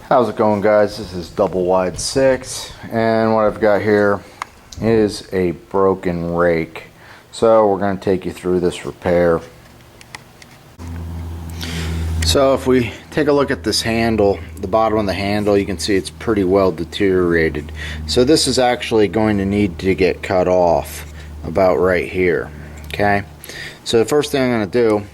How's it going, guys? This is Double Wide 6, and what I've got here is a broken rake. So we're going to take you through this repair. So if we take a look at this handle, the bottom of the handle, you can see it's pretty well deteriorated. So this is actually going to need to get cut off about right here. Okay, so the first thing I'm going to do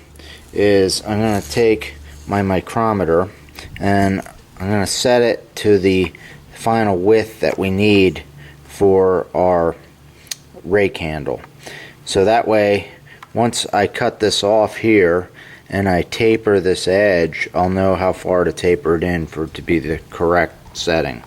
is I'm going to take my micrometer and I'm going to set it to the final width that we need for our rake handle. So that way, once I cut this off here and I taper this edge, I'll know how far to taper it in for it to be the correct setting.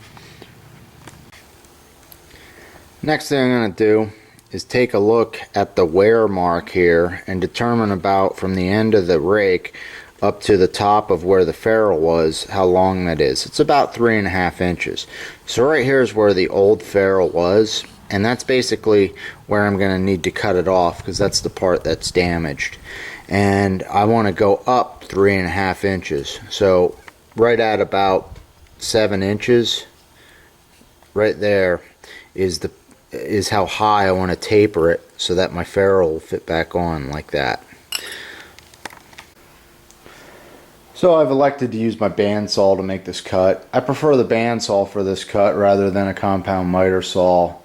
Next thing I'm going to do is take a look at the wear mark here and determine about from the end of the rake up to the top of where the ferrule was, how long that is. It's about 3.5 inches. So right here is where the old ferrule was, and that's basically where I'm going to need to cut it off because that's the part that's damaged. And I want to go up 3.5 inches. So right at about 7 inches, right there is how high I want to taper it so that my ferrule will fit back on like that. So I've elected to use my bandsaw to make this cut. I prefer the bandsaw for this cut rather than a compound miter saw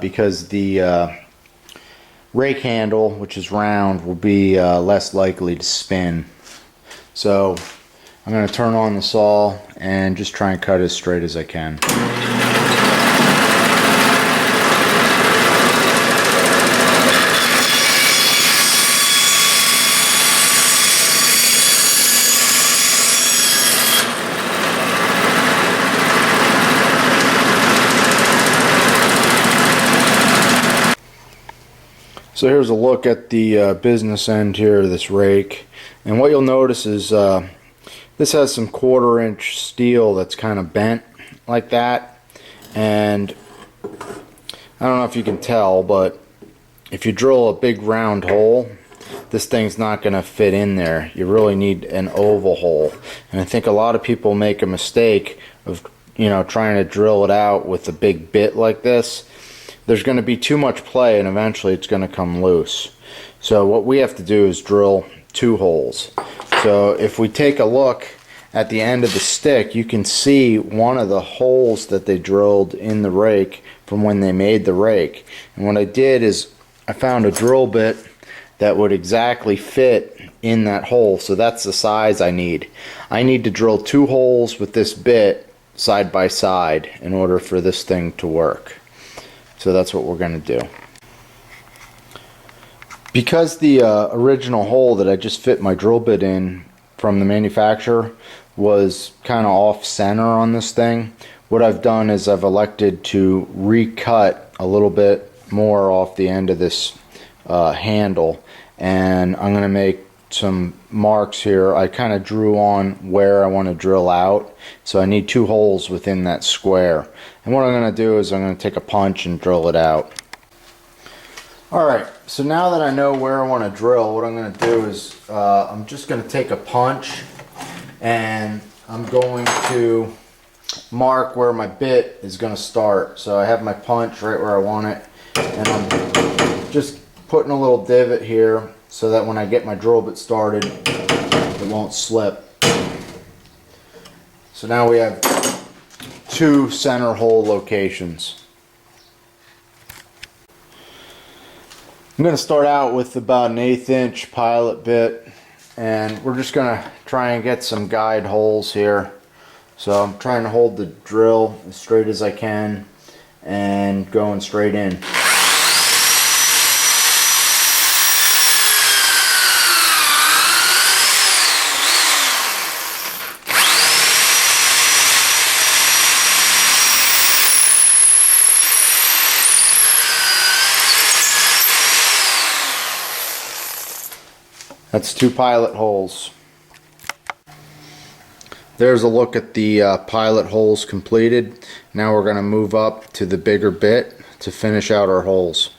because the rake handle, which is round, will be less likely to spin. So I'm going to turn on the saw and just try and cut as straight as I can. So here's a look at the business end here of this rake, and what you'll notice is this has some 1/4 inch steel that's kind of bent like that, and I don't know if you can tell, but if you drill a big round hole, this thing's not going to fit in there. You really need an oval hole, and I think a lot of people make a mistake of trying to drill it out with a big bit like this. There's going to be too much play and eventually it's going to come loose. So what we have to do is drill 2 holes. So if we take a look at the end of the stick, you can see one of the holes that they drilled in the rake from when they made the rake. And what I did is I found a drill bit that would exactly fit in that hole. So that's the size I need. I need to drill 2 holes with this bit side by side in order for this thing to work. So that's what we're going to do. Because the original hole that I just fit my drill bit in from the manufacturer was kind of off center on this thing, what I've done is I've elected to recut a little bit more off the end of this handle, and I'm going to make some marks here. I kind of drew on where I want to drill out, so I need 2 holes within that square. And what I'm going to do is I'm going to take a punch and drill it out. Alright, so now that I know where I want to drill, what I'm going to do is I'm just going to take a punch and I'm going to mark where my bit is going to start. So I have my punch right where I want it, and I'm just putting a little divot here so that when I get my drill bit started, it won't slip. So now we have 2 center hole locations. I'm going to start out with about an 1/8 inch pilot bit, and we're just going to try and get some guide holes here. So I'm trying to hold the drill as straight as I can and going straight in. That's 2 pilot holes. There's a look at the pilot holes completed. Now we're going to move up to the bigger bit to finish out our holes.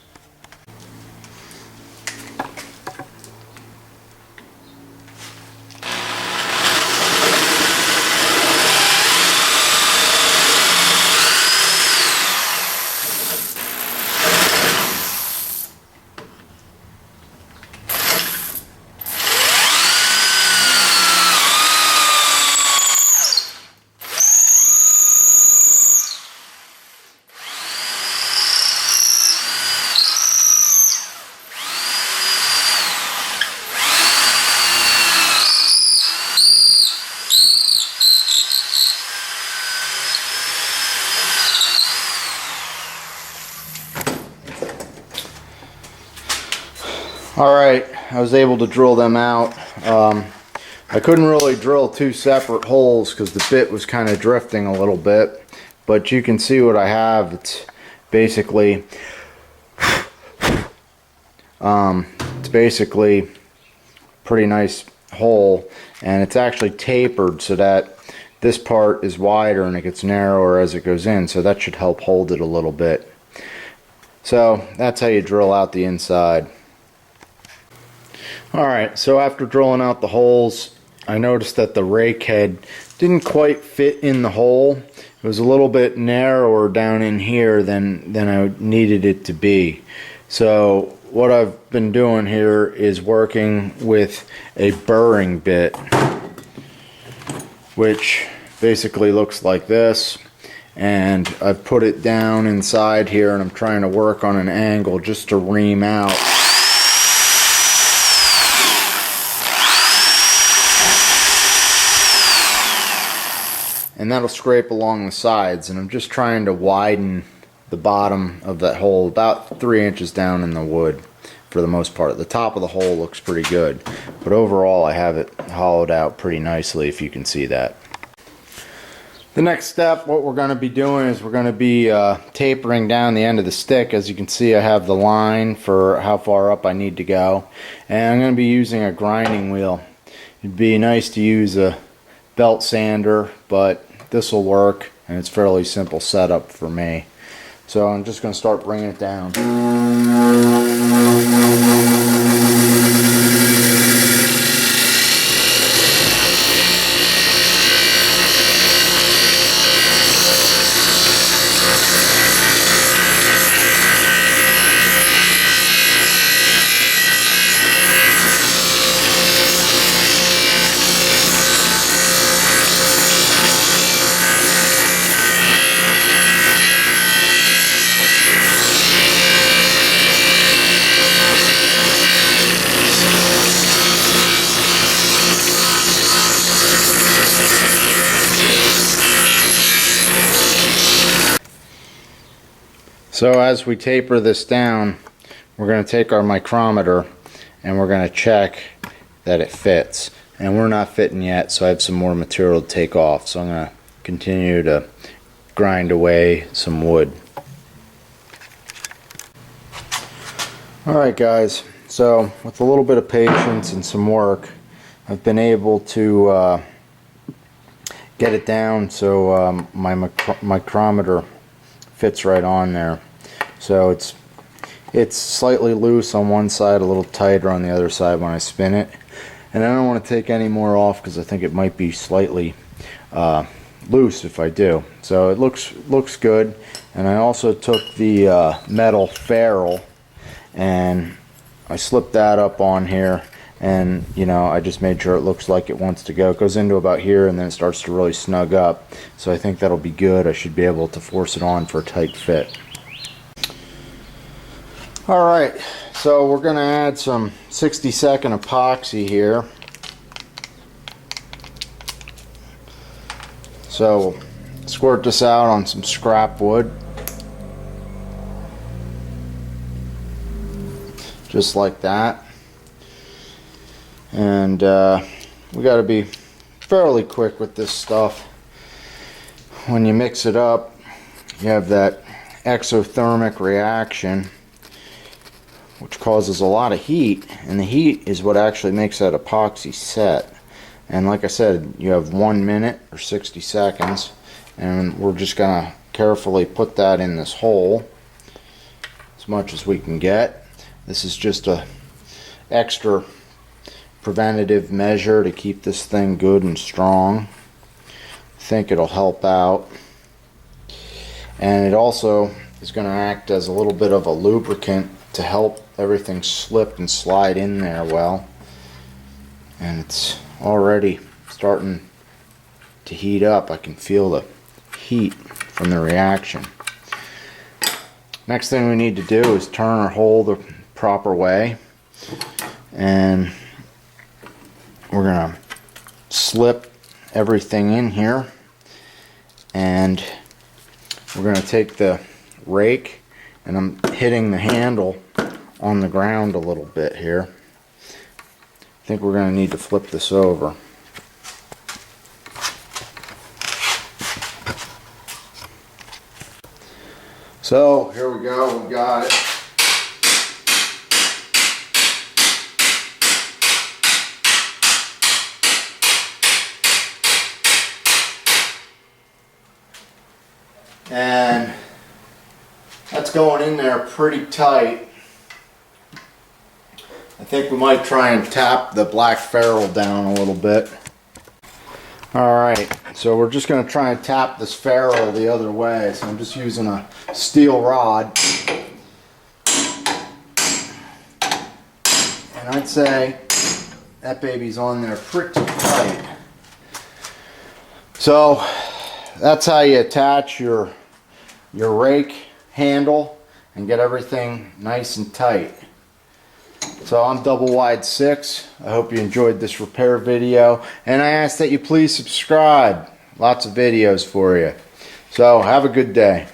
Alright, I was able to drill them out. I couldn't really drill two separate holes because the bit was kind of drifting a little bit, but you can see what I have. It's basically pretty nice hole, and it's actually tapered so that this part is wider and it gets narrower as it goes in, so that should help hold it a little bit. So that's how you drill out the inside. Alright, so after drilling out the holes, I noticed that the rake head didn't quite fit in the hole. It was a little bit narrower down in here than I needed it to be. So what I've been doing here is working with a burring bit, which basically looks like this. And I've put it down inside here, and I'm trying to work on an angle just to ream out. And that'll scrape along the sides, and I'm just trying to widen the bottom of that hole about 3 inches down in the wood for the most part. The top of the hole looks pretty good, but overall I have it hollowed out pretty nicely, if you can see that. The next step, what we're going to be doing is we're going to be tapering down the end of the stick. As you can see, I have the line for how far up I need to go, and I'm going to be using a grinding wheel. It'd be nice to use a belt sander, but this will work, and it's fairly simple setup for me. So I'm just going to start bringing it down. So as we taper this down, we're going to take our micrometer and we're going to check that it fits. And we're not fitting yet, so I have some more material to take off. So I'm going to continue to grind away some wood. Alright guys, so with a little bit of patience and some work, I've been able to get it down so my micrometer fits right on there. So it's slightly loose on one side, a little tighter on the other side when I spin it. And I don't want to take any more off because I think it might be slightly loose if I do. So it looks good. And I also took the metal ferrule and I slipped that up on here, and I just made sure it looks like it wants to go. It goes into about here and then it starts to really snug up. So I think that'll be good. I should be able to force it on for a tight fit. Alright, so we're going to add some 60-second epoxy here. So we'll squirt this out on some scrap wood. Just like that. And we got to be fairly quick with this stuff. When you mix it up, you have that exothermic reaction, which causes a lot of heat, and the heat is what actually makes that epoxy set. And like I said, you have 1 minute or 60 seconds, and we're just gonna carefully put that in this hole as much as we can get. This is just a extra preventative measure to keep this thing good and strong. I think it'll help out, and it also is going to act as a little bit of a lubricant to help everything slip and slide in there well. And it's already starting to heat up. I can feel the heat from the reaction. Next thing we need to do is turn our hole the proper way, and we're going to slip everything in here, and we're going to take the rake, and I'm hitting the handle on the ground a little bit here. I think we're going to need to flip this over. So here we go, we got it. And that's going in there pretty tight. I think we might try and tap the black ferrule down a little bit. Alright, so we're just going to try and tap this ferrule the other way. So I'm just using a steel rod. And I'd say that baby's on there pretty tight. So that's how you attach your rake handle and get everything nice and tight. So I'm double wide 6. I hope you enjoyed this repair video, and I ask that you please subscribe. Lots of videos for you. So have a good day.